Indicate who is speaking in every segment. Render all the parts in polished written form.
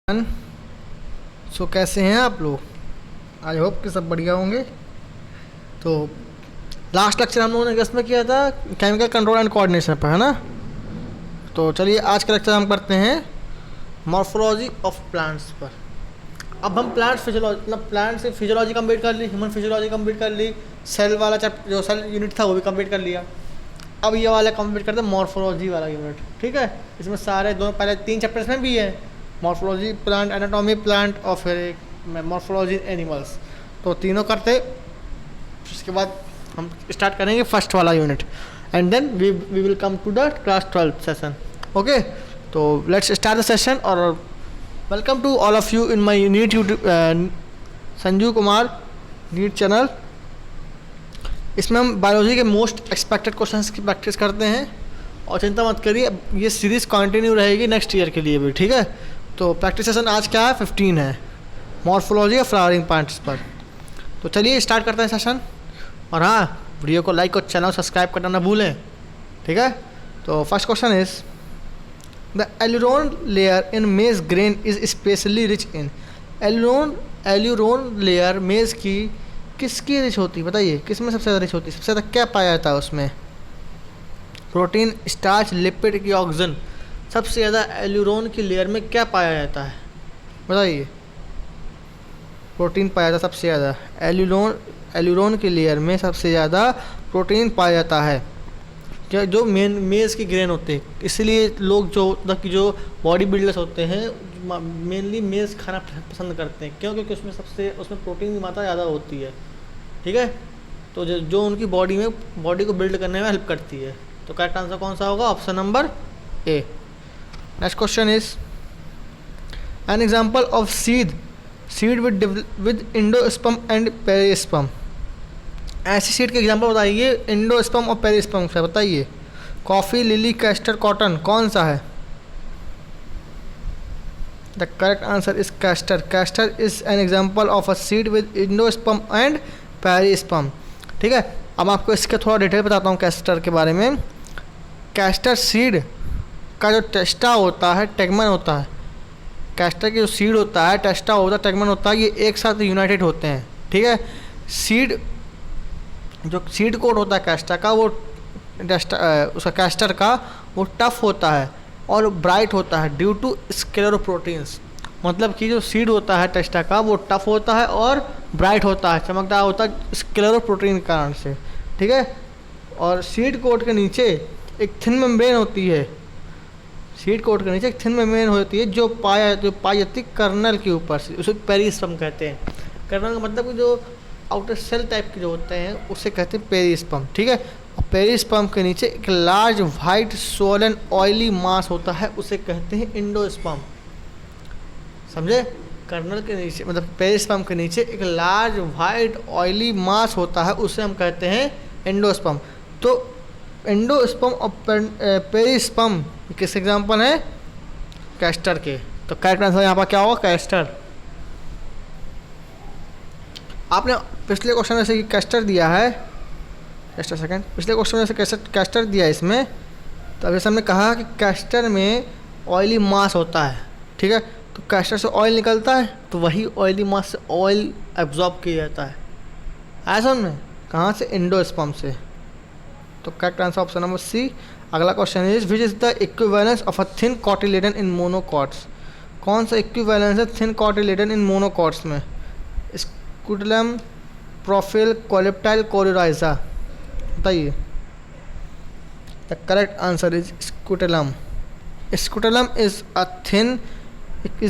Speaker 1: सो कैसे हैं आप लोग? आई होप कि सब बढ़िया होंगे। तो लास्ट लेक्चर हम लोगों ने किस में किया था? केमिकल कंट्रोल एंड कोऑर्डिनेशन पर, है ना। तो चलिए आज का लेक्चर हम करते हैं मॉर्फोलॉजी ऑफ प्लांट्स पर। अब हम प्लांट फिजियोलॉजी मतलब प्लांट से फिजियोलॉजी कंप्लीट कर ली, ह्यूमन फिजियोलॉजी कंप्लीट कर ली, सेल वाला चैप्टर जो सेल यूनिट था वो भी कंप्लीट कर लिया। अब ये वाला कंप्लीट करते हैं मॉर्फोलॉजी वाला यूनिट, ठीक है। इसमें सारे दोनों पहले 3 चैप्टर्स में भी है, मॉर्फोलॉजी प्लांट, एनाटॉमी प्लांट और फिर एक मॉर्फोलॉजी एनिमल्स। तो तीनों करते, उसके बाद हम स्टार्ट करेंगे फर्स्ट वाला unit and then we will come to the class 12 session. Okay, तो लेट्स स्टार्ट द सेशन और welcome to all of you in my NEET YouTube Sanju Kumar NEET channel. इसमें हम बायोलॉजी के मोस्ट एक्सपेक्टेड क्वेश्चंस की practice करते हैं और चिंता मत करिए, ये सीरीज़ कंटिन्यू रहेगी नेक्स्ट ईयर के लिए भी, ठीक है। तो प्रैक्टिस सेशन आज क्या है? 15 है, मॉर्फोलॉजी और फ्लावरिंग प्लांट्स पर। तो चलिए स्टार्ट करते हैं सेशन। और हाँ, वीडियो को लाइक और चैनल सब्सक्राइब करना ना भूलें, ठीक है। तो first question is the aleurone layer in मेज grain is specially rich in. Aleurone layer मेज की किसकी रिच होती है? बताइए, किस में सबसे ज़्यादा रिच होती है? सबसे ज़्यादा क्या पाया जाता है उसमें? प्रोटीन, स्टार्च, लिपिड की ऑक्सीजन। सबसे ज़्यादा एल्यूरोन की लेयर में क्या पाया जाता है? बताइए। प्रोटीन पाया जाता है सबसे ज़्यादा। एल्यूरोन की लेयर में सबसे ज़्यादा प्रोटीन पाया जाता है, क्या जो मेज़ की ग्रेन होते हैं। इसलिए लोग जो मतलब कि जो बॉडी बिल्डर्स होते हैं मेनली मेज़ खाना पसंद करते हैं, क्यों? क्योंकि उसमें प्रोटीन की मात्रा ज़्यादा होती है, ठीक है। तो जो उनकी बॉडी को बिल्ड करने में हेल्प करती है। तो करेक्ट आंसर कौन सा होगा? Option number A. Next question is an example of seed with endosperm and perisperm. ऐसी सीड के एग्जाम्पल बताइए इंडोस्पर्म और पेरिस्पर्म से, बताइए। कॉफ़ी, लिली, कैस्टर, कॉटन, कौन सा है? The correct answer is castor. Castor is an example of a seed with endosperm and perisperm, ठीक है। अब आपको इसका थोड़ा डिटेल बताता हूँ कैस्टर के बारे में। कैस्टर सीड का जो टेस्टा होता है, टेगमन होता है। कैस्टर की जो सीड होता है, टेस्टा होता है, टेगमन होता है, ये एक साथ यूनाइटेड होते हैं, ठीक है। जो सीड कोट होता है कैस्टर का, वो उसका कैस्टर का वो टफ होता है और ब्राइट होता है ड्यू टू स्क्लेरोप्रोटीन्स। मतलब कि जो सीड होता है टेस्टा का वो टफ होता है और ब्राइट होता है, चमकदार होता है स्क्लेरोप्रोटीन के कारण से, ठीक है। और सीड कोट के नीचे एक थिन मेम्ब्रेन होती है। सीड कोट के नीचे एक थिन मेम्ब्रेन होती है जो पाई जाती है कर्नल के ऊपर से, उसे पेरिस्पर्म कहते हैं। कर्नल का मतलब कि जो आउटर सेल टाइप के जो होते हैं उसे कहते हैं पेरिस्पर्म, ठीक है। और पेरिस्पर्म के नीचे एक लार्ज वाइट सोलन ऑयली मास होता है, उसे कहते हैं इंडोस्पर्म। समझे? कर्नल के नीचे मतलब पेरिस्पर्म के नीचे एक लार्ज वाइट ऑयली मास होता है, उसे हम कहते हैं एंडोस्पर्म। तो एंडोस्पर्म और पेरिस्पर्म किस एग्जाम्पल है? कैस्टर के। तो करेक्ट आंसर यहाँ पर क्या होगा? कैस्टर। आपने पिछले क्वेश्चन में से कैस्टर दिया है, कैस्टर सेकंड, पिछले क्वेश्चन में से कैस्टर दिया है इसमें। तो अभी हमने कहा कि कैस्टर में ऑयली मास होता है, ठीक है। तो कैस्टर से ऑयल निकलता है, तो वही ऑयली मास से ऑयल एब्जॉर्ब किया जाता है। ऐसा में कहाँ से? एंडोस्पर्म से। तो correct answer option number C. अगला question is which is the equivalence of a thin cotyledon in monocots. कौन सा इक्विवेलेंस है थिन कॉटिलेडन इन मोनोकॉट्स में? स्कूटेलम, प्रोफिल, कोलेप्टाइल, कोलोराइजा, बताइए। The correct answer is scutellum. Scutellum is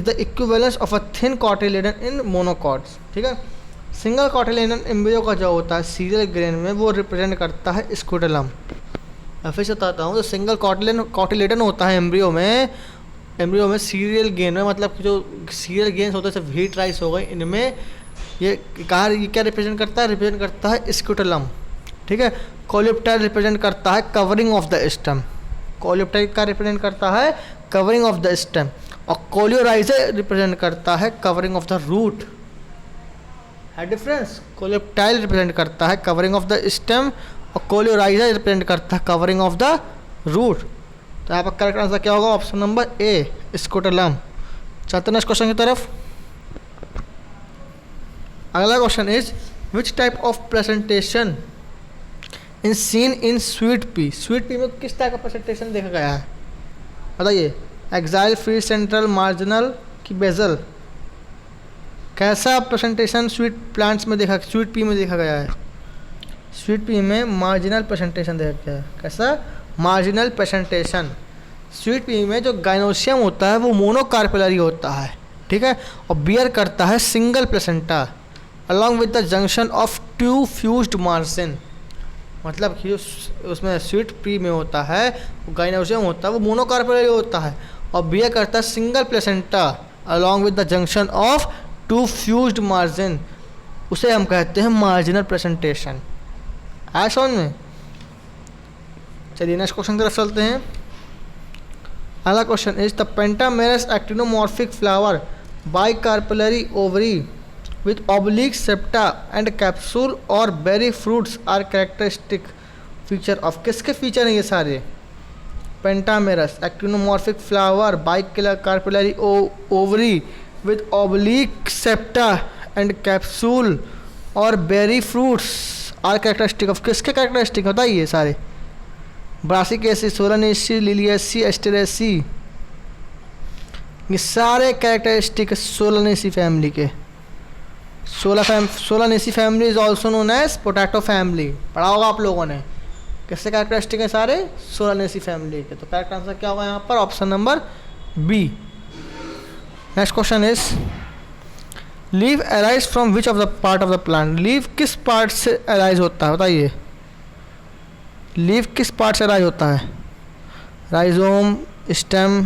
Speaker 1: the equivalence of a thin cotyledon in monocots, ठीक है। Single cotyledon embryo का जो होता है सीरियल ग्रेन में, वो रिप्रेजेंट करता है स्कूटेलम। फिर से बताता हूँ, जो सिंगल कॉटिलेडन होता है एम्ब्रियो में सीरियल गेन में, मतलब कि जो सीरियल गेन्स होते हैं जैसे व्हीट राइस हो गए, इनमें ये क्या रिप्रेजेंट करता है? रिप्रेजेंट करता है स्कूटेलम, ठीक है। कोलेप्टाइल रिप्रेजेंट करता है covering of the stem. Coleoptile का रिप्रेजेंट करता है कवरिंग ऑफ द स्टेम, और कोलियोराइजर रिप्रेजेंट करता है कवरिंग ऑफ द रूट। है डिफरेंस? कोलेप्टाइल रिप्रेजेंट करता है कवरिंग ऑफ द स्टेम और कोलियोराइजर रिप्रेजेंट करता है कवरिंग ऑफ द रूट। तो यहाँ पर करेक्ट आंसर क्या होगा? ऑप्शन नंबर ए, स्कूटेलम। चलते नेक्स्ट क्वेश्चन की तरफ। अगला question is which type of presentation in seen in sweet pea. Sweet pea में किस टाइप का प्रेजेंटेशन देखा गया है बताइए। एक्साइल, फ्री, सेंट्रल, मार्जिनल कि बेजल। कैसा प्रेजेंटेशन स्वीट प्लांट्स में देखा, स्वीट पी में देखा गया है। स्वीट पी में मार्जिनल प्रेजेंटेशन देखा गया है। कैसा? Marginal presentation. स्वीट पी में जो गाइनोसियम होता है वो मोनोकार्पेलरी होता है, ठीक है, और बियर करता है single placenta along with the junction of two fused margin. मतलब कि उसमें स्वीट पी में होता है वो गाइनोसियम होता है वो मोनोकार्पेलरी होता है और बियर करता है single placenta along with the junction of two fused margin. उसे हम कहते हैं मार्जिनल प्रेजेंटेशन। आया समझ में? चलिए नेक्स्ट क्वेश्चन की तरफ चलते हैं। अगला question is the pentamerous actinomorphic flower bicarpellary ovary with oblique septa and capsule और berry fruits are characteristic feature of। किसके फीचर हैं ये सारे? Pentamerous actinomorphic flower bicarpellary ovary with oblique septa and capsule और berry fruits are characteristic of। किसके characteristic बताइए सारे? Brassicaceae, Solanaceae, Liliaceae, Asteraceae, ये सारे कैरेक्टरिस्टिक सोलानेसी फैमिली के। Solanaceae family is also known as potato family, पढ़ा होगा आप लोगों ने। किससे कैरेक्टरिस्टिक है सारे? सोलानेसी फैमिली के। तो करेक्ट आंसर क्या होगा यहाँ पर? Option number B. Next question is leave arise from which of the part of the plant. Leave किस पार्ट से अराइज होता है बताइए। लीव किस पार्ट से अराइज होता है? राइजोम, स्टेम,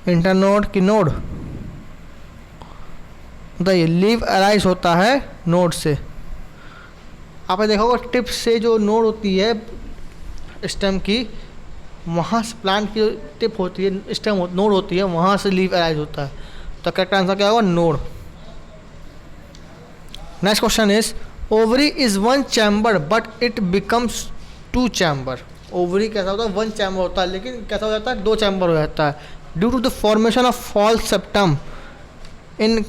Speaker 1: इंटरनोड कि नोड? बताइए। लीव अराइज होता है नोड से। आपने देखा होगा टिप से जो नोड होती है स्टेम की, वहाँ से प्लांट की जो टिप होती है स्टेम नोड होती है, वहाँ से लीव अराइज होता है। तो करेक्ट आंसर क्या होगा? Node. Next question is ovary is one chamber but it becomes two chamber. Ovary कैसा होता है? वन चैम्बर होता है लेकिन कैसा हो जाता है? दो चैम्बर हो जाता है due to the formation of false septum. इन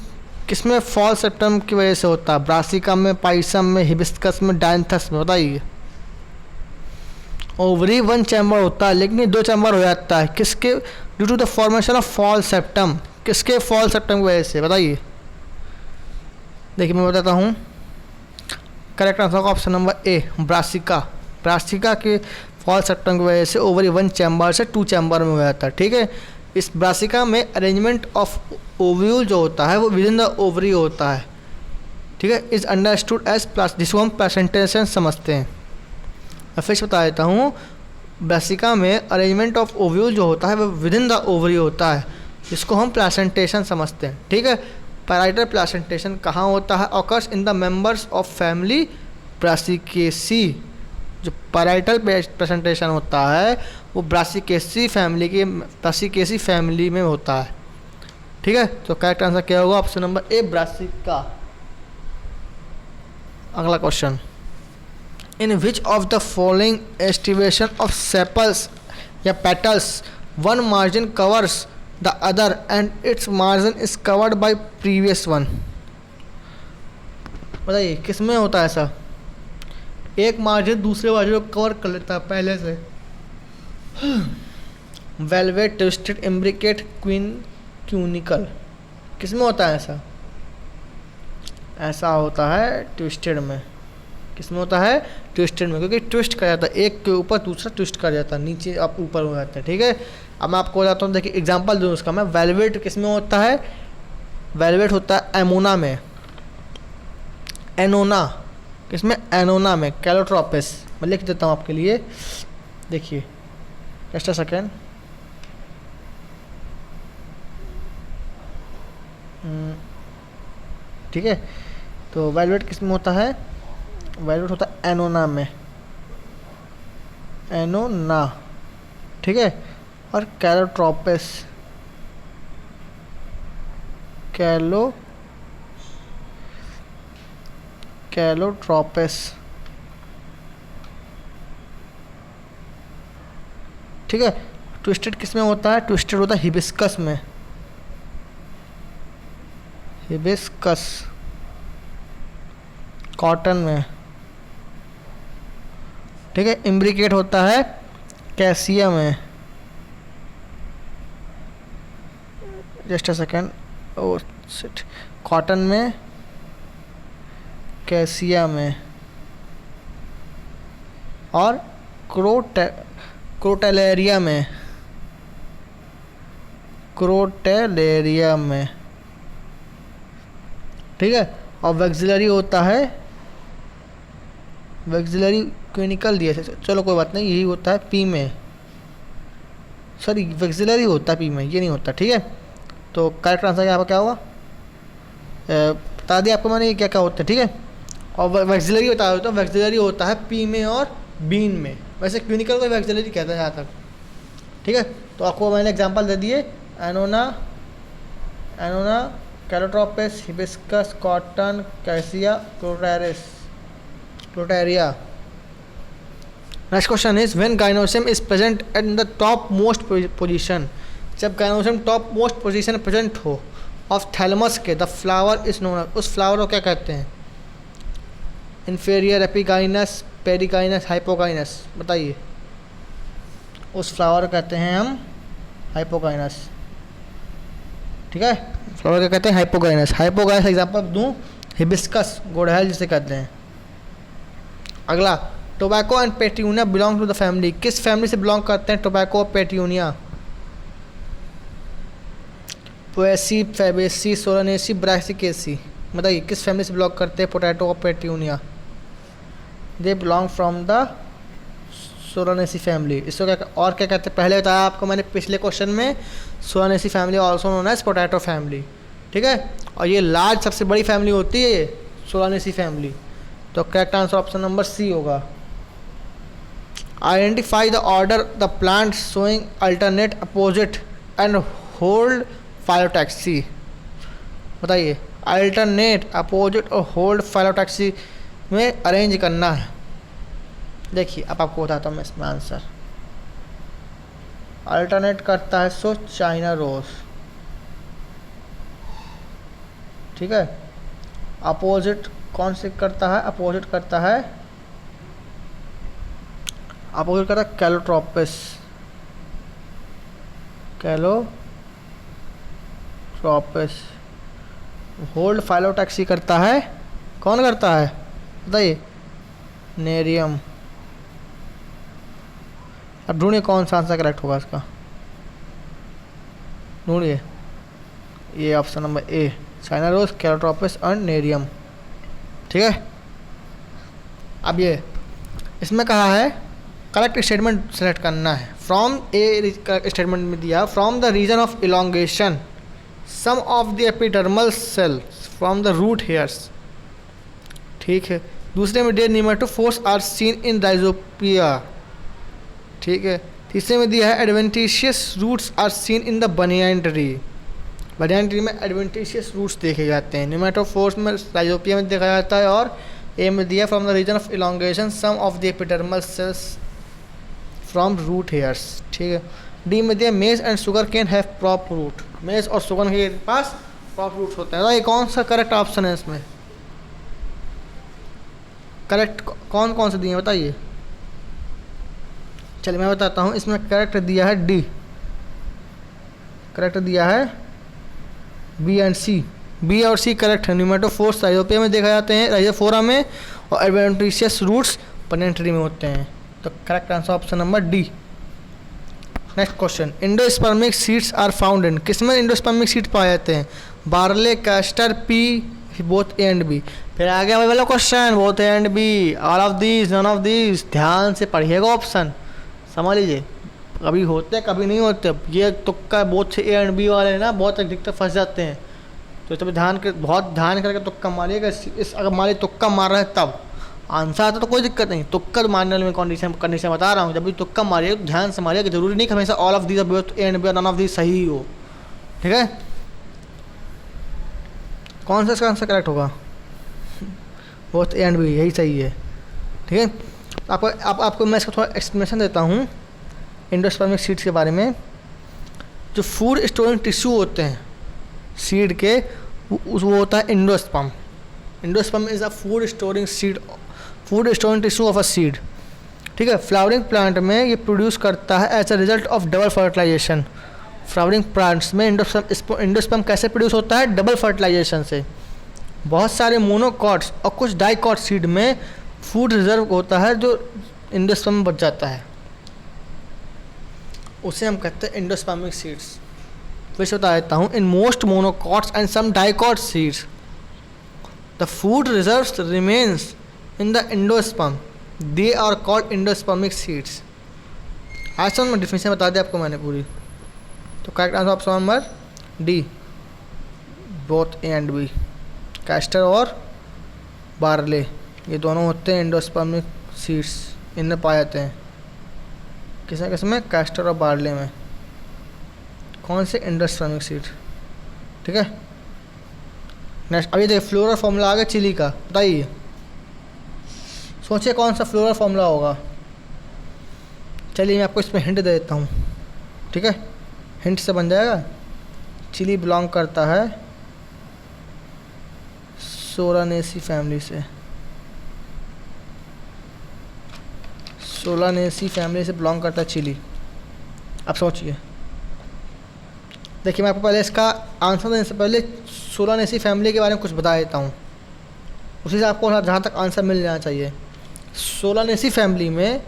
Speaker 1: किसमें फॉल्स सेप्टम की वजह से होता है? ब्रासिका में, पाइसम में, हिबिस्कस में, डायंथस में। बताइए। ओवरी वन चैम्बर होता है लेकिन ये दो चैम्बर हो जाता है। किसके? Due to the formation of false septum. किसके फॉल्स सेप्टम की वजह से? बताइए। देखिए मैं बताता हूँ। करेक्ट आंसर का option number A, Brassica. Brassica के फॉल्स सेप्टम की वजह से ओवरी वन चैम्बर से टू चैम्बर में हो जाता है, ठीक है। इस ब्रासिका में अरेंजमेंट ऑफ ओव्यूल जो होता है वो विद इन द ओवरी होता है, ठीक है। इज अंडरस्टूड एज जिसको हम प्रेजेंटेशन समझते हैं। मैं फिर से बता देता हूँ। ब्रासिका में अरेंजमेंट ऑफ ओव्यूल जो होता है वो विद इन द ओवरी होता है, जिसको हम प्रेजेंटेशन समझते हैं, ठीक है। पैराइटल प्रेजेंटेशन कहाँ होता है? Occurs in the members of family Brassicaceae. जो पैराइटल प्रेजेंटेशन होता है वो ब्रासिकेसी फैमिली में होता है, ठीक है। तो करेक्ट आंसर क्या होगा? Option number A, brassica. अगला question, in which of the following aestivation of sepals या petals one margin covers the other and its margin is covered by previous one. बताइए किस में होता है ऐसा? एक मार्जिन दूसरे मार्जिन को कवर कर लेता है पहले से। वेलवेट, ट्विस्टेड, इम्ब्रिकेट, क्वीन क्यूनिकल, किस में होता है ऐसा? ऐसा होता है ट्विस्टेड में। किस में होता है? ट्विस्टेड में, क्योंकि ट्विस्ट कर जाता है, एक के ऊपर दूसरा ट्विस्ट कर जाता है, नीचे आप ऊपर हो जाता है, ठीक है। अब मैं आपको बताता हूँ, देखिए एग्जांपल दूँ उसका मैं। वेलवेट किस में होता है? वेलवेट होता है एमोना में। एनोना किसमें? एनोना में। कैलोट्रोपिस मैं लिख देता हूँ आपके लिए, देखिए जस्ट अ सेकेंड। ठीक है, तो वेलवेट किस में होता है? वेलवेट होता है एनोना में। एनोना, ठीक है। और कैलोट्रोपिस, कैलोट्रोपिस, ठीक है। ट्विस्टेड किस में होता है? ट्विस्टेड होता है हिबिस्कस में। हिबिस्कस कॉटन में, ठीक है। इम्ब्रिकेट होता है कैसिया में, just a second, oh shit, cotton में, कैसिया में, और क्रोटेलेरिया में, क्रोटेलेरिया में, ठीक है। और वैक्सिलरी होता है, वैक्सिलरी क्यों निकल दिया, चलो कोई बात नहीं, यही होता है पी में, सॉरी वैक्सिलरी होता है पी में, ये नहीं होता, ठीक है। तो करेक्ट आंसर यहाँ पर क्या होगा, बता दिया आपको मैंने ये क्या क्या होता है, ठीक है। और वैक्सिलरी बता देता हूँ, वैक्सिलरी होता है पी में और बीन में, वैसे क्लिनिकल को वैक्सिलरी कहता है यहाँ तक, ठीक है। तो आपको मैंने एग्जांपल दे दिए, annona, calotropis, hibiscus, cotton, cassia, crotalaria. Next question is when gynoecium is present in the top most position, जब gynoecium top most position present हो ऑफ थैलमस के, द फ्लावर इज नोन, उस फ्लावर को क्या कहते हैं, इन्फीरियर, एपिगाइनस, पेरिगाइनस, हाइपोगाइनस, बताइए। उस फ्लावर को कहते हैं हम हाइपोगाइनस, ठीक है। फ्लावर क्या कहते हैं, हाइपोगाइनस। हाइपोगाइनस एग्जांपल दूं, हिबिस्कस, गुड़हल जिसे कहते हैं। अगला, tobacco and petunia belong to the family, किस फैमिली से बिलोंग करते हैं टोबैको और petunia, Poaceae, Fabaceae, Solanaceae, Brassicaceae, बताइए किस फैमिली से बिलोंग करते हैं पोटैटो और petunia, they belong from the Solanaceae family. इसको क्या और क्या कहते हैं, पहले बताया आपको मैंने पिछले क्वेश्चन में, Solanaceae family also known as potato family, ठीक है। और ये लार्ज सबसे बड़ी फैमिली होती है ये सोलानेसी फैमिली, तो correct answer option number C होगा। Identify the order the plant showing alternate, opposite and whorled phyllotaxy, बताइए। अल्टरनेट, अपोजिट और होल्ड फाइलोटैक्सी में अरेंज करना है। देखिए अब आपको बताता हूँ मैं इसमें आंसर। अल्टरनेट करता है सो चाइना रोज, ठीक है। अपोजिट कौन से करता है, अपोजिट करता है कैलोट्रोपिस, होल्ड फाइलोटैक्सी करता है, कौन करता है बताइए, नेरियम। अब ढूंढिए कौन सा आंसर करेक्ट होगा इसका, ढूंढिए। ये option number A, China rose, Calotropis and Nerium, ठीक है। अब ये इसमें कहा है करेक्ट स्टेटमेंट सेलेक्ट करना है। फ्रॉम ए स्टेटमेंट में दिया, from the region of elongation some of the epidermal cells from the root hairs, ठीक है। दूसरे में the pneumatophores are seen in rhizophora, ठीक है। तीसरे में दिया है adventitious roots are seen in the banyan tree, banyan tree में एडवेंटिशियस रूट्स देखे जाते हैं। निमेटोफोर्स में राइजोपिया में देखा जाता है। और ए में दिया from the region of elongation some of the epidermal cells from root hairs, ठीक है। डी में दिया maize and sugar cane have prop root, maize और शुगर के पास प्रॉप रूट्स होते हैं। तो ये कौन सा करेक्ट ऑप्शन है इसमें, करेक्ट कौन कौन से दिए बताइए। चलिए मैं बताता हूँ, इसमें करेक्ट दिया है डी, करेक्ट दिया है बी एंड सी, बी और सी करेक्ट है। न्यूमेटोफोर्स राइजोपिया में देखा जाते हैं, राइजोफोरा में, और एडवेंटिशियस रूट्स बनियान ट्री में होते हैं। तो correct answer option number D. Next question, endospermic seeds are found in, किसमें इंडोस्पर्मिक सीड पाए जाते हैं, barley, castor, pea, both A and B. फिर आगे वही वाला question, both A and B, all of these, none of these. ध्यान से पढ़िएगा ऑप्शन, समझ लीजिए, कभी होते कभी नहीं होते। ये तुक्का बोथ ए एंड बी वाले ना बहुत अधिकतर फंस जाते हैं, तो तभी बहुत ध्यान करके तुक्का मारिएगा। इस अगर मारिए तुक्का मार रहे हैं तब आंसर आता तो कोई दिक्कत नहीं, तुक्का मारने में कंडीशन बता रहा हूँ। जब भी तुक्का मारिए तो ध्यान से मारिएगा, जरूरी नहीं कि हमेशा all of these both A and B और नन ऑफ दीज सही हो, ठीक है। कौन सा इसका आंसर करेक्ट होगा, बोथ ए एंड बी, यही सही है, ठीक है। आपको मैं इसका थोड़ा एक्सप्लेनेशन देता हूँ इंडोस्पर्मिक सीड्स के बारे में। जो फूड स्टोरिंग टिश्यू होते हैं सीड के, वो होता है endosperm. Endosperm is a food storing tissue of a seed. ठीक है, फ्लावरिंग प्लांट में ये प्रोड्यूस करता है as a result of double fertilisation. Flowering plants में एंडोस्पर्म कैसे प्रोड्यूस होता है? डबल फर्टिलाइजेशन से। बहुत सारे मोनोकॉट्स और कुछ डाइकॉट सीड में फूड रिजर्व होता है जो एंडोस्पर्म में बच जाता है, उसे हम कहते हैं एंडोस्पर्मिक सीड्स। वैसे बता देता हूँ, in most monocots and some dicot seeds the food reserves remains in the endosperm, they are called endospermic seeds. आज समझ में डिफिनेशन बता दिया आपको मैंने पूरी। तो correct answer option number D, both A and B. Castor और बार्ले ये दोनों होते हैं एंडोस्पर्मिक सीड्स, इनमें पाए जाते हैं। किसमें किसमें? कैस्टर और बार्ले में। कौन से? Endospermic seed. ठीक है, नेक्स्ट। अभी देखिए फ्लोरल फॉर्मूला आ गया चिली का, बताइए, सोचिए कौन सा फ्लोरल फॉर्मूला होगा। चलिए मैं आपको इसमें हिंट दे देता हूँ। ठीक है, हिंट से बन जाएगा। चिली बिलोंग करता है सोलानेसी फैमिली से। सोलानेसी फैमिली से बिलोंग करता है चिली। अब सोचिए, देखिए मैं आपको पहले इसका आंसर देने से पहले सोलानेसी फैमिली के बारे में कुछ बता देता हूँ, उसी से आपको जहाँ तक आंसर मिल जाना चाहिए। सोलानेसी फैमिली में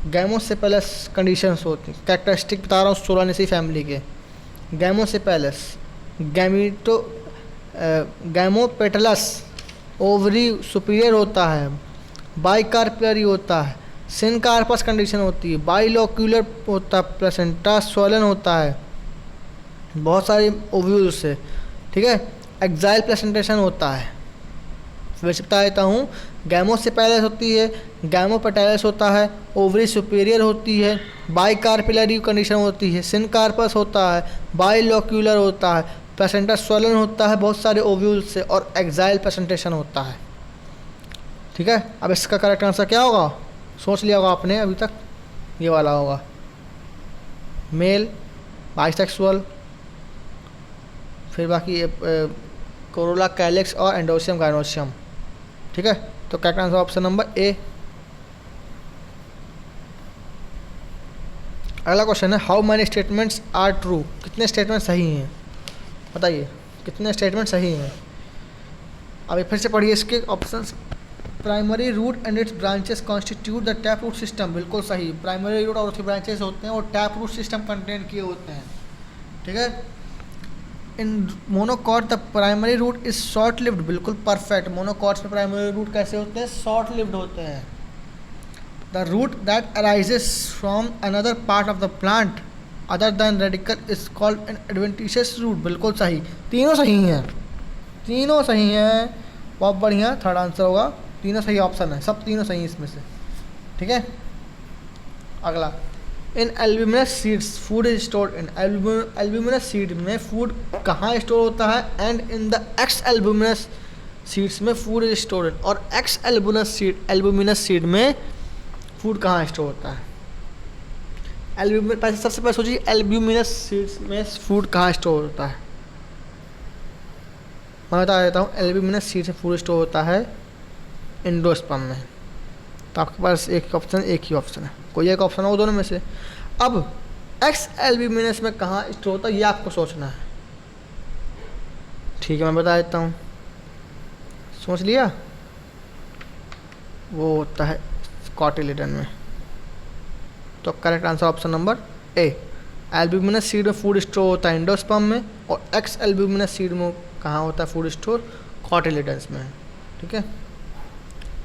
Speaker 1: गैमोसेपेलस कंडीशंस होती हैं। कैरेक्टरिस्टिक बता रहा हूँ सोलानेसी फैमिली के। गैमोसेपेलस, गैमोपेटलस ओवरी सुपीरियर होता है, बाइकार्पियरी होता है, सिनकार्पस कंडीशन होती है, बाइलोक्यूलर होता है, प्लेसेंटा स्वलन होता है, बहुत सारे ओव्यूल्स से। ठीक है, एक्साइल प्लेसेंटेशन होता है। वैसे बता देता हूँ, गैमोसेपेलस होती है, गैमोपेटलस होता है, ओवरी सुपीरियर होती है, बाइकार्पिलरी कंडीशन होती है, सिनकार्पस होता है, बाइलोक्यूलर होता है, प्लेसेंटा स्वलन होता है बहुत सारे ओव्यूल्स से, और एक्साइल प्लेसेंटेशन होता है। ठीक है, अब इसका करेक्ट आंसर क्या होगा? सोच लिया होगा आपने अभी तक, ये वाला होगा। मेल, बाइसेक्सुअल, फिर बाकी कोरोला कैलिक्स और एंडोसियम गाइनोसियम। ठीक है, तो correct answer option number A. अगला क्वेश्चन है, how many statements are true? कितने स्टेटमेंट सही हैं? बताइए कितने स्टेटमेंट सही हैं। अभी फिर से पढ़िए इसके options. Primary root and its branches constitute the tap root system, बिल्कुल सही। प्राइमरी रूट और उसके ब्रांचेस होते हैं और टैप रूट सिस्टम कंटेन किए होते हैं। ठीक है, in monocot the primary root is short lived, बिल्कुल परफेक्ट। मोनोकॉट्स में प्राइमरी रूट कैसे होते हैं? शॉर्ट लिव्ड होते हैं। The root that arises from another part of the plant other than radical is called an adventitious root, बिल्कुल सही। तीनों सही हैं, तीनों सही हैं, बहुत बढ़िया। थर्ड आंसर होगा, तीनों सही ऑप्शन है, सब तीनों सही इसमें से। ठीक है, अगला, in albuminous seeds food is stored in. Albuminous seed में फूड कहाँ स्टोर होता है? And in the exalbuminous seeds में फूड इज स्टोर्ड इन। और एक्स एल्ब्यूमिनस सीड में फूड कहाँ स्टोर होता है? सबसे पहले सोचिए एल्ब्यूमिनस सीड्स में फूड कहाँ स्टोर होता है। मैं बता देता हूँ, एल्ब्यूमिनस सीड में फूड स्टोर होता है एंडोस्पर्म में। तो आपके पास एक ही ऑप्शन है, कोई एक ऑप्शन हो दोनों में से। अब एक्स एल्ब्यूमिनस में कहाँ स्टोर होता है ये आपको सोचना है। ठीक है, मैं बता देता हूँ, सोच लिया। वो होता है कॉटिलिडन में। तो करेक्ट आंसर ऑप्शन नंबर ए। एल्ब्यूमिनस सीड में फूड स्टोर होता है एंडोस्पर्म में, और एक्स एल्ब्यूमिनस सीड में कहाँ होता है फूड स्टोर? कॉटिलिडन्स में। ठीक है,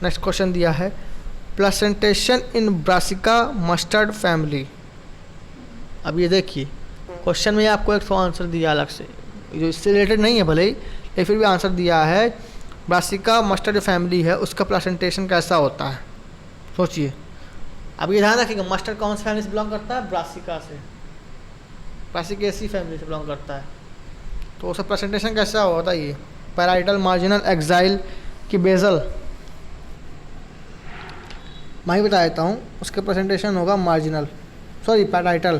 Speaker 1: नेक्स्ट क्वेश्चन दिया है, प्लेसेंटेशन इन ब्रासिका मस्टर्ड फैमिली। अब ये देखिए क्वेश्चन में आपको एक आंसर दिया अलग से, जो इससे रिलेटेड नहीं है भले ही, लेकिन फिर भी आंसर दिया है। ब्रासिका मस्टर्ड फैमिली है, उसका प्लेसेंटेशन कैसा होता है? सोचिए। अब ये ध्यान रखिएगा, मस्टर्ड कौन सी फैमिली से बिलोंग करता है? ब्रासिका से, ब्रासिकेसी फैमिली से बिलोंग करता है। तो उसका प्रेजेंटेशन कैसा होता है? ये पैराइटल, मार्जिनल, एक्साइल कि बेजल? मैं ही बता देता हूँ, उसके प्रेजेंटेशन होगा मार्जिनल, पैराइटल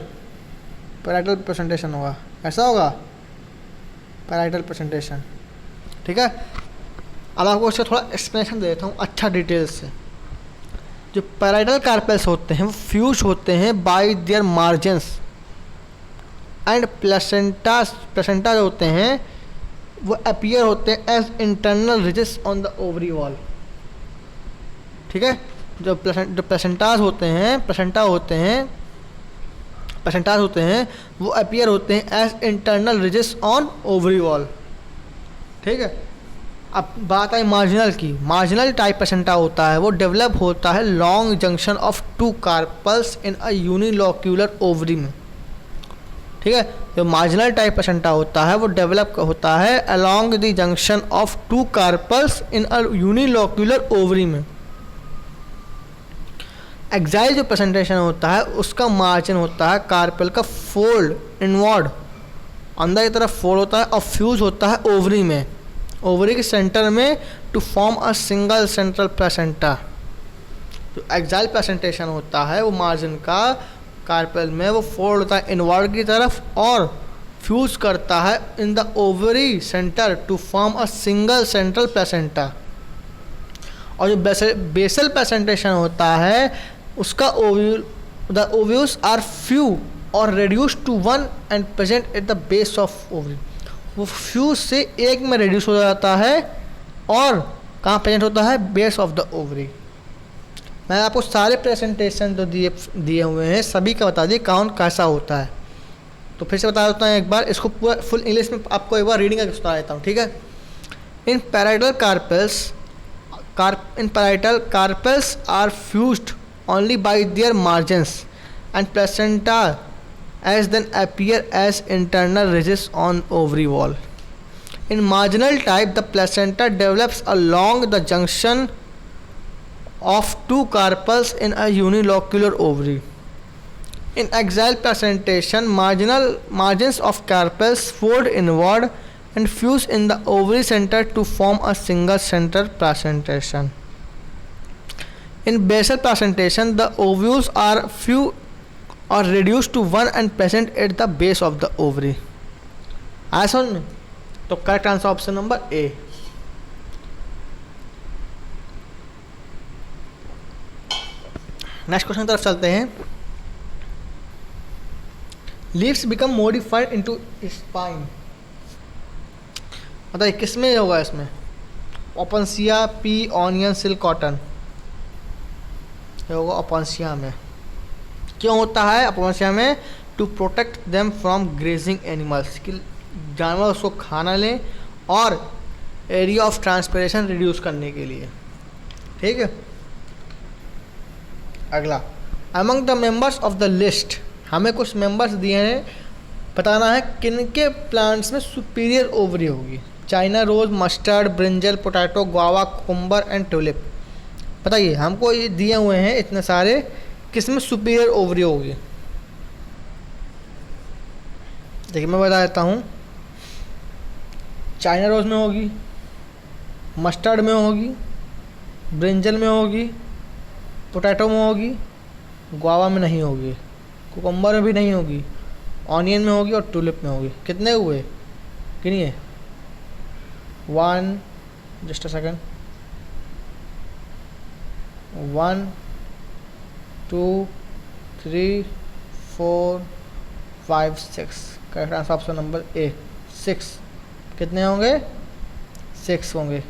Speaker 1: प्रेजेंटेशन होगा। ऐसा होगा, पैराइटल प्रेजेंटेशन। ठीक है, अब आपको इसका थोड़ा एक्सप्लेनेशन दे देता हूँ अच्छा डिटेल से। जो पैराइटल कार्पेल्स होते हैं वो फ्यूज होते हैं by their margins and placenta जो होते हैं वो अपीयर होते हैं as internal ridges on the ovary wall. ठीक है, जो प्लेसेंटास होते हैं वो अपीयर होते हैं as internal ridges on ovary wall. ठीक है, अब बात आई मार्जिनल की। मार्जिनल टाइप प्लेसेंटा होता है वो डेवलप होता है long junction of two carpels in a unilocular ovary में। ठीक है, जो मार्जिनल टाइप प्लेसेंटा होता है वो डेवलप होता है along the junction of two carpels in a unilocular ovary में। एक्साइल जो प्रेजेंटेशन होता है उसका मार्जिन होता है कार्पेल का फोल्ड इनवर्ड, अंदर की तरफ फोल्ड होता है और फ्यूज होता है ओवरी में, ओवरी के सेंटर में, to form a single central placenta. जो एक्साइल प्रेजेंटेशन होता है वो मार्जिन का कार्पेल में वो फोल्ड होता है इनवर्ड की तरफ और फ्यूज करता है in the ovary centre to form a single central placenta. और जो बेसल प्रेजेंटेशन होता है उसका the ovules are few or reduced to one and present at the base of ovary। वो फ्यूज से एक में reduce हो जाता है और कहाँ प्रेजेंट होता है, बेस ऑफ द ओवरी। मैं आपको सारे प्रेजेंटेशन जो दिए हुए हैं सभी का बता दिए कौन कैसा होता है। तो फिर से बता देता हूँ एक बार, इसको पूरा फुल इंग्लिश में आपको एक बार रीडिंग करके सुना देता हूँ। ठीक है, in parietal carpels are fused only by their margins and placenta as then appear as internal ridges on ovary wall. In marginal type, the placenta develops along the junction of two carpels in a unilocular ovary. In axial placentation, margins of carpels fold inward and fuse in the ovary center to form a single center placentation. In basal placentation, the ovules are few or reduced to one and present at the base of the ovary. आया समझ में? तो correct answer option number A. Next question की तरफ चलते हैं। Leaves become modified into spine. बताइए किस में होगा इसमें? Opuntia, pea, onion, silk, cotton. होगा ओपनसिया में। क्यों होता है ओपनसिया में? To protect them from grazing animals, कि जानवर उसको खाना लें और एरिया ऑफ ट्रांसपिरेशन रिड्यूस करने के लिए। ठीक है, अगला, among the members of the list, हमें कुछ मेंबर्स दिए हैं, बताना है किनके प्लांट्स में सुपीरियर ओवरी होगी। China rose, mustard, brinjal, potato, guava, cucumber and tulip. बताइए हमको ये दिए हुए हैं इतने सारे, किस में सुपीरियर ओवरी होगी? देखिए मैं बता देता हूँ, चाइना रोज में होगी, मस्टर्ड में होगी, ब्रिंजल में होगी, पोटैटो में होगी, गुआवा में नहीं होगी, कुकुम्बर में भी नहीं होगी, ऑनियन में होगी और ट्यूलिप में होगी। कितने हुए गिनिए? 1 just a second, 1 2 3 4 5 6। Correct answer option number A 6। कितने होंगे? 6 होंगे।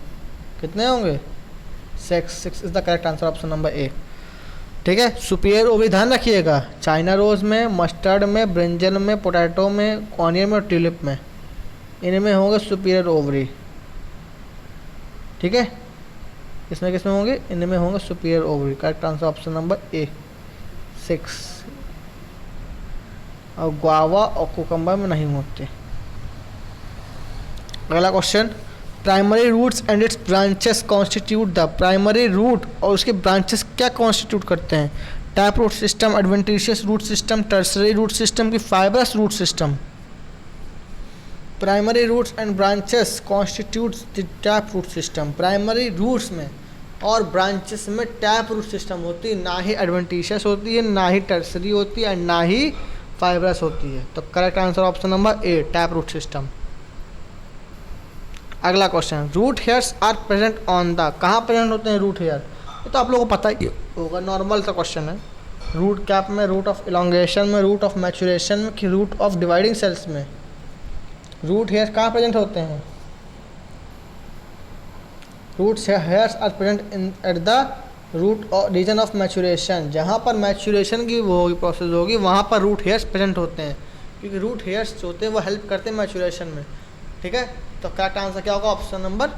Speaker 1: कितने होंगे? 6 is the correct answer option number ए। ठीक है, सुपीरियर ओवरी ध्यान रखिएगा, चाइना रोज में, मस्टर्ड में, ब्रिंजल में, पोटैटो में, ऑनियन में और ट्यूलिप में, इनमें होंगे सुपीरियर ओवरी। ठीक है, इसमें किसमें होंगे? इनमें होंगे superior ovary. Correct answer option number A 6। और गुआवा और कुकुम्बर में नहीं होते। अगला question, primary roots and its branches constitute the. Primary root और उसके ब्रांचेस क्या कॉन्स्टिट्यूट करते हैं? Tap root system, adventitious root system, tertiary root system की fibrous root system. Primary roots and branches constitutes the tap root system. Primary roots में और branches में tap root system होती है, ना ही एडवेंटिशियस होती है, ना ही टर्सरी होती है, ना ही फाइबरस होती है। तो correct answer option number A, tap root system. अगला question, root hairs are present on the, कहाँ प्रेजेंट होते हैं रूट हेयर? ये तो आप लोगों को पता ही होगा, नॉर्मल सा क्वेश्चन है। रूट कैप में, रूट ऑफ इलोंगेशन में, रूट ऑफ मैचुरेशन में कि रूट ऑफ डिवाइडिंग सेल्स में? रूट हेयर्स कहाँ प्रेजेंट होते हैं? Root hairs are present in at the root region of maturation, जहाँ पर मैचुरेशन की वो होगी, प्रोसेस होगी, वहाँ पर रूट हेयर्स प्रेजेंट होते हैं, क्योंकि रूट हेयर्स जो होते हैं वो हेल्प करते हैं मैचुरेशन में। ठीक है, तो करेक्ट आंसर क्या होगा? Option number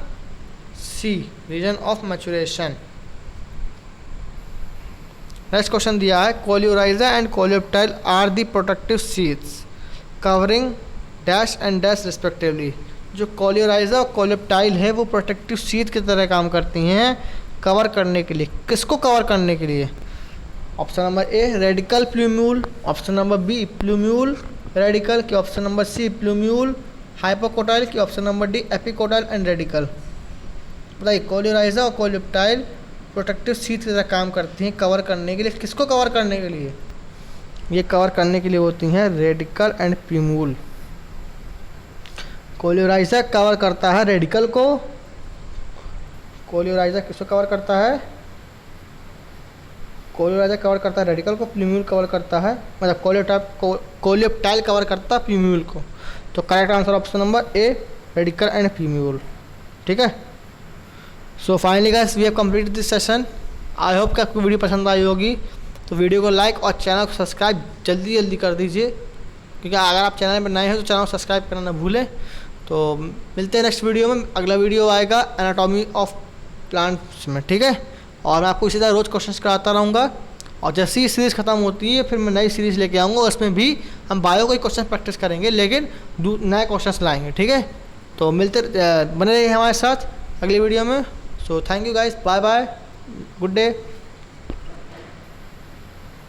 Speaker 1: C, region of maturation. Next question दिया है, coleorhiza and coleoptile are the protective sheaths covering dash and dash respectively. जो कोलियोराइजा और कोलियोप्टाइल है वो प्रोटेक्टिव शीट की तरह काम करती हैं कवर करने के लिए। किसको कवर करने के लिए? Option number A radical plumule, option number B plumule radical की, option number C plumule hypocotyl की, option number D epicotyl and radical. बताइए, कोलियोराइजा और कोलियोप्टाइल प्रोटेक्टिव शीट की तरह काम करती हैं कवर करने के लिए। किसको कवर करने के लिए? ये कवर करने के लिए होती हैं radical and plumule. Coleorhiza cover करता है रेडिकल को, कोलियोराइजा किसको कवर करता है? कोलियोराइजा कवर करता है रेडिकल को, प्लूम्यूल कवर करता है, मतलब कोलियोप्टाइल कवर करता है प्लूम्यूल को। तो correct answer option number A, radicle and plumule. ठीक है, so finally guys we have completed this session. I hope कि आपको वीडियो पसंद आई होगी, तो वीडियो को लाइक और चैनल को सब्सक्राइब जल्दी जल्दी कर दीजिए, क्योंकि अगर आप चैनल पर नए हैं तो चैनल को सब्सक्राइब करना ना भूलें। तो मिलते हैं नेक्स्ट वीडियो में। अगला वीडियो आएगा एनाटॉमी ऑफ प्लांट्स में। ठीक है, और मैं आपको इसी तरह रोज़ क्वेश्चंस कराता रहूँगा, और जैसे ही सीरीज़ ख़त्म होती है फिर मैं नई सीरीज़ लेके आऊँगा, उसमें भी हम बायो के क्वेश्चन प्रैक्टिस करेंगे, लेकिन नए क्वेश्चंस लाएंगे। ठीक है, तो मिलते बने रहिए हमारे साथ अगली वीडियो में। So thank you guys, bye bye, good day.